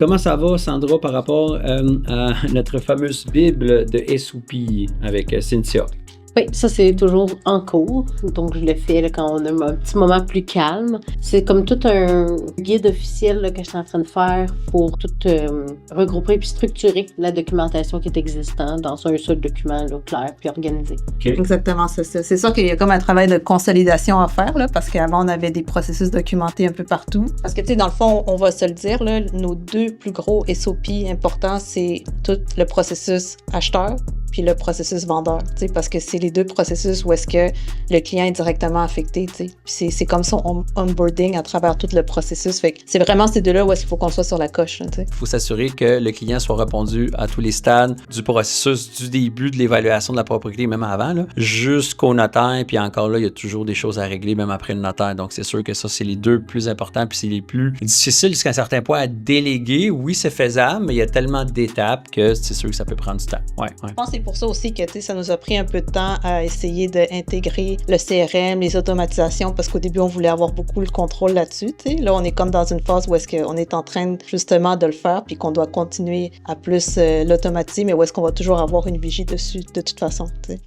Comment ça va, Sandra, par rapport à notre fameuse Bible de SOP avec Cynthia? Oui, ça, c'est toujours en cours. Donc, je le fais là, quand on a un petit moment plus calme. C'est comme tout un guide officiel là, que je suis en train de faire pour tout regrouper puis structurer la documentation qui est existante dans un seul document là, clair puis organisé. Okay. Exactement, c'est ça. C'est sûr qu'il y a comme un travail de consolidation à faire, là, parce qu'avant, on avait des processus documentés un peu partout. Parce que, tu sais, dans le fond, on va se le dire, là, nos deux plus gros SOP importants, c'est tout le processus acheteur puis le processus vendeur, tu sais, parce que c'est les deux processus où est-ce que le client est directement affecté, tu sais. Puis c'est comme son onboarding à travers tout le processus. Fait que c'est vraiment ces deux-là où est-ce qu'il faut qu'on soit sur la coche, tu sais. Il faut s'assurer que le client soit répondu à tous les stades du processus, du début de l'évaluation de la propriété, même avant, là, jusqu'au notaire. Puis encore là, il y a toujours des choses à régler, même après le notaire. Donc, c'est sûr que ça, c'est les deux plus importants. Puis c'est les plus difficiles jusqu'à un certain point à déléguer. Oui, c'est faisable, mais il y a tellement d'étapes que c'est sûr que ça peut prendre du temps. Ouais. Je pense que c'est pour ça aussi que ça nous a pris un peu de temps à essayer d'intégrer le CRM, les automatisations, parce qu'au début, on voulait avoir beaucoup le contrôle là-dessus. T'sais. Là, on est comme dans une phase où est-ce qu'on est en train justement de le faire, puis qu'on doit continuer à plus l'automatiser, mais où est-ce qu'on va toujours avoir une vigie dessus de toute façon. T'sais.